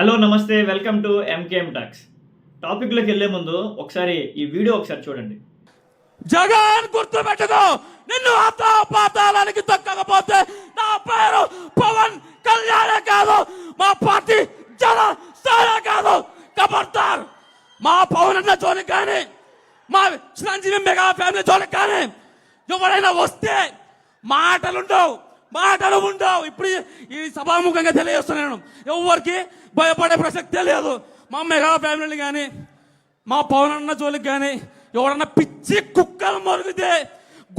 Hello నమస్తే, welcome to MKM talks. టాపిక్లోకి వెళ్ళే ముందు ఒకసారి ఈ వీడియో ఒకసారి చూడండి. జగన్ గుర్తు పెట్టుకో, నిన్ను పాతాళానికి తొక్కకపోతే నా పేరు పవన్ కళ్యాణే కాదు, మా పార్టీ జనసేన కాదు. కబర్దార్, మా పవన్ అన్న జోలికి కానీ మా చిరంజీవి మెగా ఫ్యామిలీ జోలికి కానీ ఎవరైనా వస్తే మాటలు ఉండవు. ఇప్పుడు ఈ సభాముఖంగా తెలియజేస్తున్నాను, ఎవరికి భయపడే ప్రసక్తే లేదు. మా మెగా ఫ్యామిలీని కానీ మా పవన్ అన్న జోలికి కానీ ఎవరన్నా పిచ్చి కుక్కలు మొరిగితే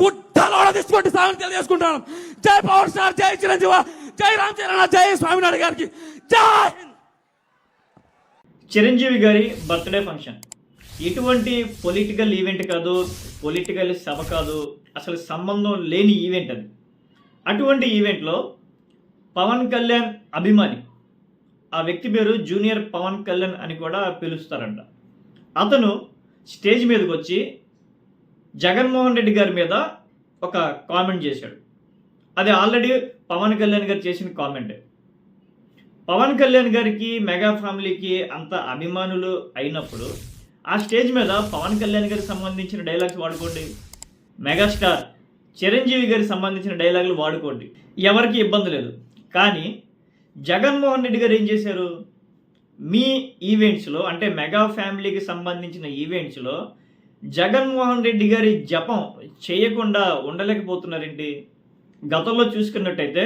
గుట్టలో తీసుకుంటే సాగుని తెలియజేసుకుంటాను. జై పవర్ స్టార్, జై చిరంజీవి, జై రామ్ చరణ్, జై స్వామినాయుడు గారికి జై. చిరంజీవి గారి బర్త్డే ఫంక్షన్ ఎటువంటి పొలిటికల్ ఈవెంట్ కాదు, పొలిటికల్ సభ కాదు, అసలు సంబంధం లేని ఈవెంట్ అది. అటువంటి ఈవెంట్లో పవన్ కళ్యాణ్ అభిమాని, ఆ వ్యక్తి పేరు జూనియర్ పవన్ కళ్యాణ్ అని కూడా పిలుస్తారంట, అతను స్టేజ్ మీదకి వచ్చి జగన్మోహన్ రెడ్డి గారి మీద ఒక కామెంట్ చేశాడు. అది ఆల్రెడీ పవన్ కళ్యాణ్ గారు చేసిన కామెంటే. పవన్ కళ్యాణ్ గారికి మెగా ఫ్యామిలీకి అంత అభిమానులు అయినప్పుడు ఆ స్టేజ్ మీద పవన్ కళ్యాణ్ గారికి సంబంధించిన డైలాగ్స్ వాడుకోండి, మెగాస్టార్ చిరంజీవి గారికి సంబంధించిన డైలాగులు వాడుకోండి, ఎవరికి ఇబ్బంది లేదు. కానీ జగన్మోహన్ రెడ్డి గారు ఏం చేశారు? మీ ఈవెంట్స్లో, అంటే మెగా ఫ్యామిలీకి సంబంధించిన ఈవెంట్స్లో జగన్మోహన్ రెడ్డి గారి జపం చేయకుండా ఉండలేకపోతున్నారేంటి? గతంలో చూసుకున్నట్టయితే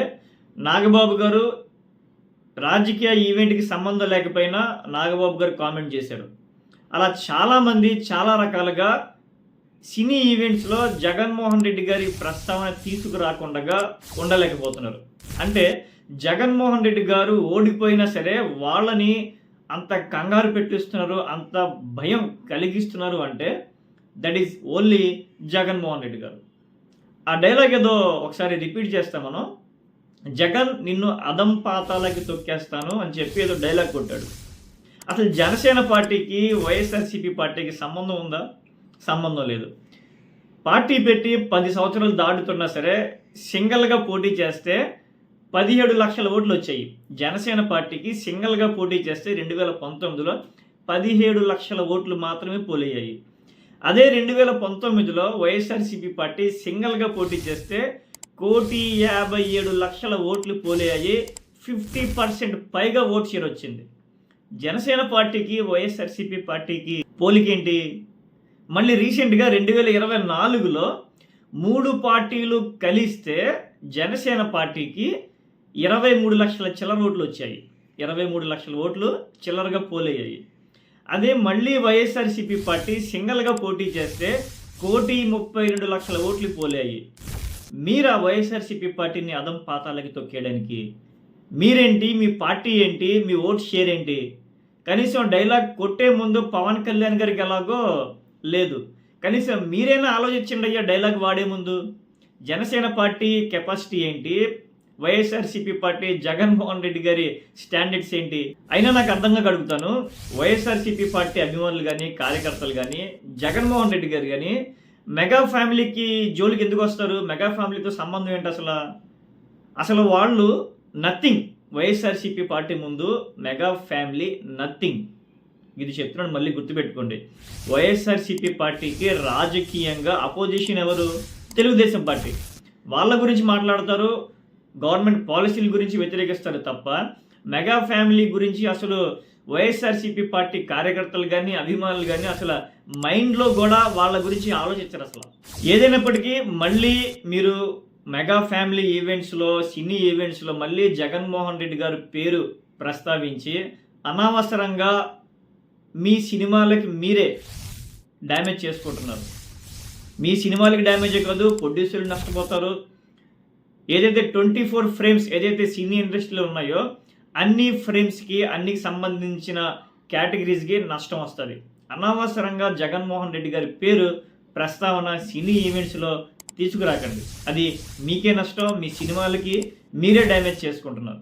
నాగబాబు గారు రాజకీయ ఈవెంట్కి సంబంధం లేకపోయినా నాగబాబు గారు కామెంట్ చేశారు. అలా చాలామంది చాలా రకాలుగా సినీ ఈవెంట్స్లో జగన్మోహన్ రెడ్డి గారి ప్రస్తావన తీసుకురాకుండా ఉండలేకపోతున్నారు. అంటే జగన్మోహన్ రెడ్డి గారు ఓడిపోయినా సరే వాళ్ళని అంత కంగారు పెట్టిస్తున్నారు, అంత భయం కలిగిస్తున్నారు అంటే that is only Jaganmohan Reddy గారు. ఆ డైలాగ్ ఏదో ఒకసారి రిపీట్ చేస్తాం మనం. జగన్ నిన్ను అదం పాతాలకి తొక్కేస్తాను అని చెప్పి ఏదో డైలాగ్ కొట్టాడు. అసలు జనసేన పార్టీకి వైఎస్ఆర్సీపీ పార్టీకి సంబంధం ఉందా? సంబంధం లేదు. పార్టీ పెట్టి 10 సంవత్సరాలు దాటుతున్నా సరే సింగిల్గా పోటీ చేస్తే 17 లక్షల ఓట్లు వచ్చాయి. జనసేన పార్టీకి సింగిల్గా పోటీ చేస్తే 2019లో 17 లక్షల ఓట్లు మాత్రమే పోలయ్యాయి. అదే 2019లో వైఎస్ఆర్సీపీ పార్టీ సింగిల్గా పోటీ చేస్తే 1,57,00,000 ఓట్లు పోలయ్యాయి. 50% పైగా ఓట్ షేర్ వచ్చింది. జనసేన పార్టీకి వైఎస్ఆర్సీపీ పార్టీకి పోలికేంటి? మళ్ళీ రీసెంట్గా 2024లో 3 పార్టీలు కలిస్తే జనసేన పార్టీకి 23 లక్షల చిల్లర ఓట్లు వచ్చాయి. 23 లక్షల ఓట్లు చిల్లరగా పోలయ్యాయి. అదే మళ్ళీ వైఎస్ఆర్సీపీ పార్టీ సింగిల్గా పోటీ చేస్తే 1,32,00,000 ఓట్లు పోలయ్యాయి. మీరు ఆ వైఎస్ఆర్సీపీ పార్టీని అదం పాతాలకి తొక్కేయడానికి మీరేంటి, మీ పార్టీ ఏంటి, మీ ఓట్ షేర్ ఏంటి? కనీసం డైలాగ్ కొట్టే ముందు పవన్ కళ్యాణ్ గారికి ఎలాగో లేదు, కనీసం మీరైనా ఆలోచించండి అయ్యా డైలాగ్ వాడే ముందు. జనసేన పార్టీ కెపాసిటీ ఏంటి, వైఎస్ఆర్సీపీ పార్టీ జగన్మోహన్ రెడ్డి గారి స్టాండర్డ్స్ ఏంటి? అయినా నాకు అర్థంగా అడుగుతాను, వైఎస్ఆర్సీపీ పార్టీ అభిమానులు కానీ కార్యకర్తలు కానీ జగన్మోహన్ రెడ్డి గారు కానీ మెగా ఫ్యామిలీకి జోలికి ఎందుకు వస్తారు? మెగా ఫ్యామిలీతో సంబంధం ఏంటి అసలు వాళ్ళు నథింగ్. వైఎస్ఆర్సీపీ పార్టీ ముందు మెగా ఫ్యామిలీ నథింగ్. ఇది చెప్తున్నాను, మళ్ళీ గుర్తుపెట్టుకోండి. వైఎస్ఆర్సీపీ పార్టీకి రాజకీయంగా అపోజిషన్ ఎవరు? తెలుగుదేశం పార్టీ. వాళ్ళ గురించి మాట్లాడతారు, గవర్నమెంట్ పాలసీల గురించి వ్యతిరేకిస్తారు తప్ప మెగా ఫ్యామిలీ గురించి అసలు వైఎస్ఆర్సీపీ పార్టీ కార్యకర్తలు కానీ అభిమానులు కానీ అసలు మైండ్లో కూడా వాళ్ళ గురించి ఆలోచించరు అసలు. ఏదైనప్పటికీ మళ్ళీ మీరు మెగా ఫ్యామిలీ ఈవెంట్స్లో, సినీ ఈవెంట్స్లో మళ్ళీ జగన్మోహన్ రెడ్డి గారి పేరు ప్రస్తావించి అనవసరంగా మీ సినిమాలకి మీరే డ్యామేజ్ చేసుకుంటున్నారు. మీ సినిమాలకి డ్యామేజే కాదు, ప్రొడ్యూసర్లు నష్టపోతారు. ఏదైతే 24 ఫ్రేమ్స్ ఏదైతే సినీ ఇండస్ట్రీలో ఉన్నాయో అన్ని ఫ్రేమ్స్కి, అన్నికి సంబంధించిన కేటగిరీస్కి నష్టం వస్తుంది. అనవసరంగా జగన్మోహన్ రెడ్డి గారి పేరు ప్రస్తావన సినీ ఈవెంట్స్లో తీసుకురాకండి. అది మీకే నష్టం, మీ సినిమాలకి మీరే డ్యామేజ్ చేసుకుంటున్నారు.